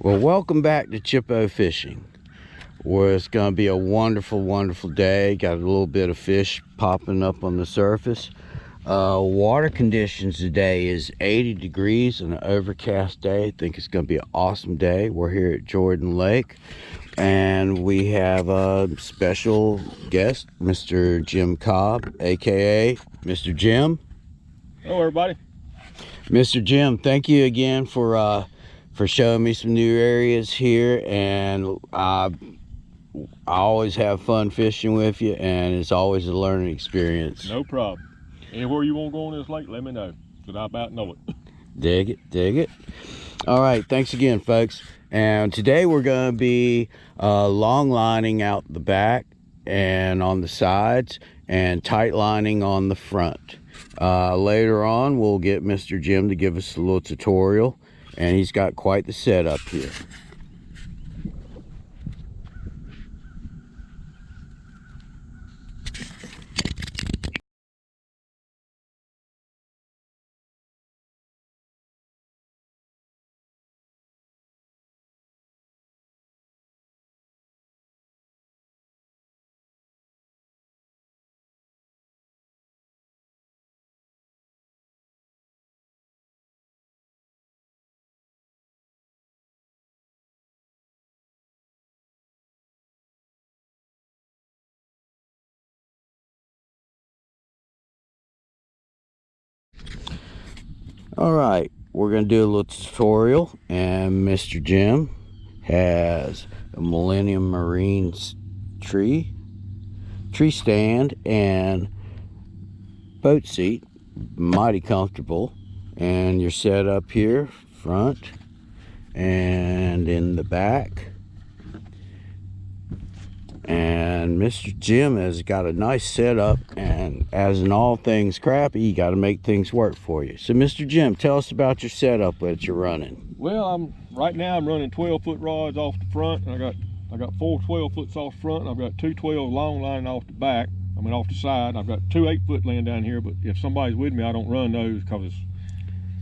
Well, welcome back to Chippo Fishing, where it's going to be a wonderful, wonderful day. Got a little bit of fish popping up on the surface. Water conditions today is 80 degrees and an overcast day. I think it's going to be an awesome day. We're here at Jordan Lake, and we have a special guest, Mr. Jim Cobb, aka Mr. Jim. Hello, everybody. Mr. Jim, thank you again for showing me some new areas here, and I always have fun fishing with you, and it's always a learning experience. No problem. Anywhere you want to go on this lake, let me know, because I about know it. Dig it, dig it. All right, thanks again, folks. And today we're going to be long lining out the back and on the sides, and tight lining on the front. Later on, we'll get Mr. Jim to give us a little tutorial, and he's got quite the setup here. All right, we're going to do a little tutorial, and Mr. Jim has a Millennium Marines tree stand and boat seat, mighty comfortable. And you're set up here front and in the back, and Mr. Jim has got a nice setup, and as in all things crappie, you got to make things work for you. So Mr. Jim, tell us about your setup that you're running. Well, right now I'm running 12-foot rods off the front, and I got 4 12-foots off the front, and I've got 2 12 long line off the back. I mean off the side. I've got 2 8-foot laying down here, but if somebody's with me, I don't run those because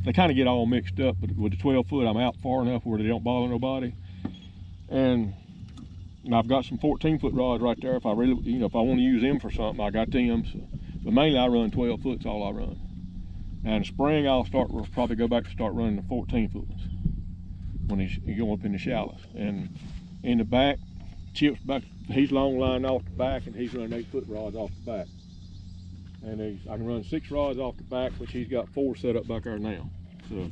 they kind of get all mixed up. But with the 12-foot, I'm out far enough where they don't bother nobody. And I've got some 14-foot rods right there. If I really, if I want to use them for something, I got them. So, but mainly I run 12 foot's all I run. And in spring we'll probably go back to start running the 14-foots when you go up in the shallows. And in the back, Chip's back, he's long line off the back, and he's running 8-foot rods off the back. And I can run 6 rods off the back, which he's got 4 set up back there now. So.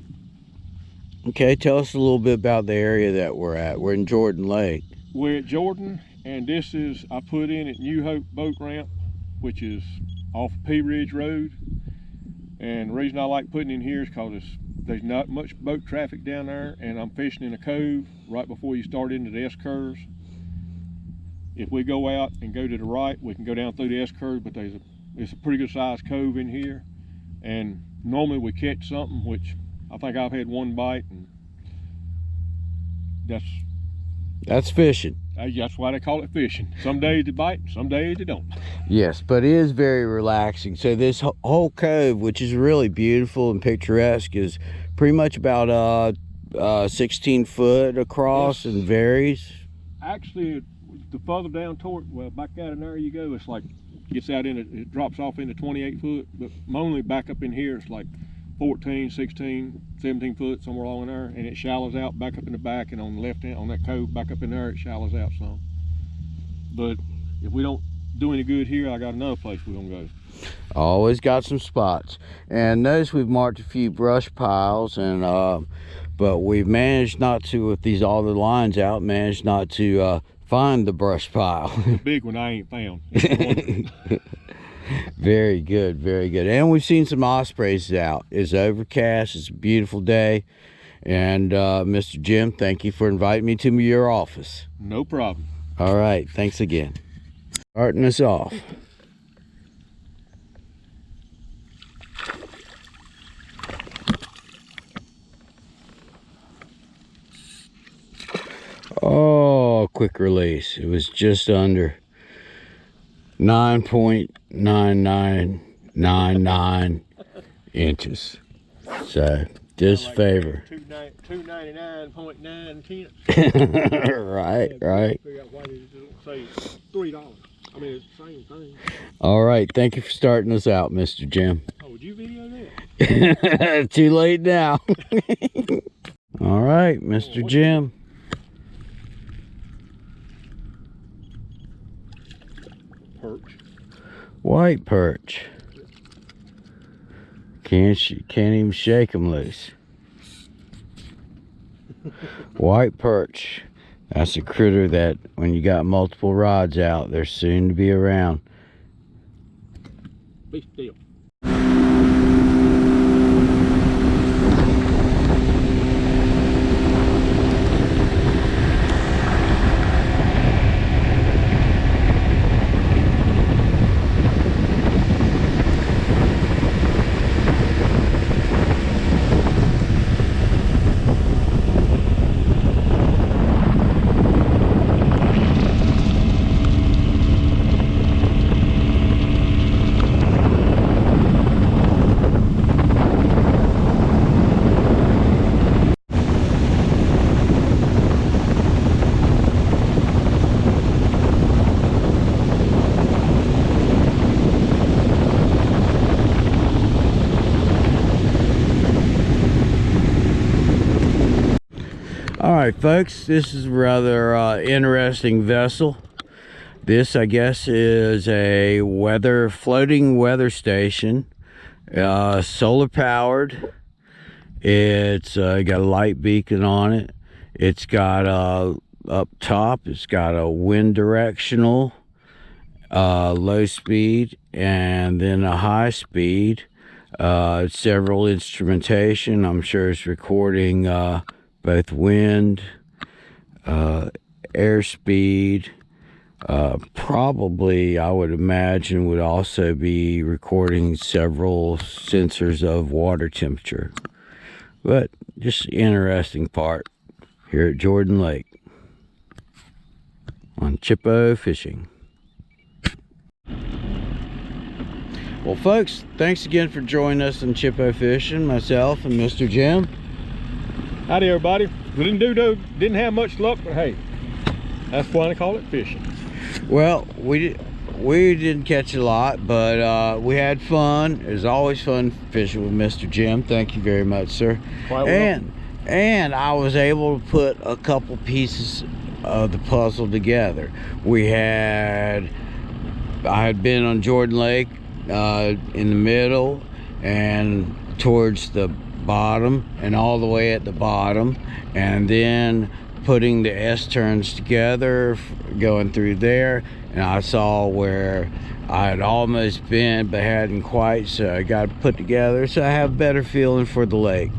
Okay, tell us a little bit about the area that we're at. We're in Jordan Lake. We're at Jordan, and this is, I put in at New Hope Boat Ramp, which is off Pea Ridge Road. And the reason I like putting in here is because there's not much boat traffic down there, and I'm fishing in a cove right before you start into the S-curves. If we go out and go to the right, we can go down through the S-curve, but it's a pretty good sized cove in here. And normally we catch something, which I think I've had 1 bite, and that's fishing. That's why they call it fishing. Some days they bite, some days they don't. Yes, but it is very relaxing. So this whole cove, which is really beautiful and picturesque, is pretty much about 16 foot across. Yes. And varies. Actually, the further down toward, well, back out in there you go, it's like, it drops off into 28 foot, but only back up in here, it's like 14, 16, 17 foot, somewhere along in there, and it shallows out back up in the back, and on the left hand, on that cove back up in there, it shallows out some. But if we don't do any good here, I got another place we're gonna go. Always got some spots. And notice we've marked a few brush piles, and but we've managed not to, with all the lines out, managed not to find the brush pile. The big one I ain't found. Very good, very good. And we've seen some ospreys out. It's overcast, it's a beautiful day. And Mr. Jim, thank you for inviting me to your office. No problem. All right, thanks again. Starting us off. Oh, quick release. It was just under 9.9999 inches. So Disfavor. 299.9. Right, right. Figure out why they don't say $3. I mean, it's the same thing. All right, thank you for starting us out, Mr. Jim. Oh, would you video that? Too late now. All right, Mr. Jim. Perch. White perch. Can't even shake them loose. White perch. That's a critter that when you got multiple rods out, they're soon to be around. Be still. All right, folks, this is a rather interesting vessel. This, I guess, is a floating weather station, solar powered. It's got a light beacon on it. It's got up top, it's got a wind directional, low speed, and then a high speed. Several instrumentation. I'm sure it's recording both wind, airspeed, probably I would imagine would also be recording several sensors of water temperature. But just interesting part here at Jordan Lake on Chippo Fishing. Well, folks, thanks again for joining us on Chippo Fishing, myself and Mr. Jim. Howdy, everybody. We didn't have much luck, but hey, that's why they call it fishing. Well, we didn't catch a lot, but we had fun. It was always fun fishing with Mr. Jim. Thank you very much, sir. And I was able to put a couple pieces of the puzzle together. I had been on Jordan Lake in the middle and towards the bottom and all the way at the bottom, and then putting the S-turns together, going through there, and I saw where I had almost been but hadn't quite, so I got it put together so I have a better feeling for the lake.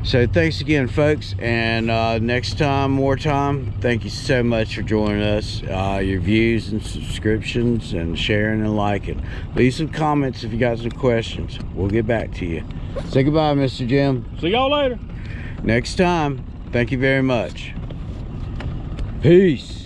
So thanks again, folks, and next time, more time. Thank you so much for joining us. Your views and subscriptions and sharing and liking. Leave some comments if you got some questions. We'll get back to you. Say goodbye, Mr. Jim. See y'all later. Next time. Thank you very much. Peace.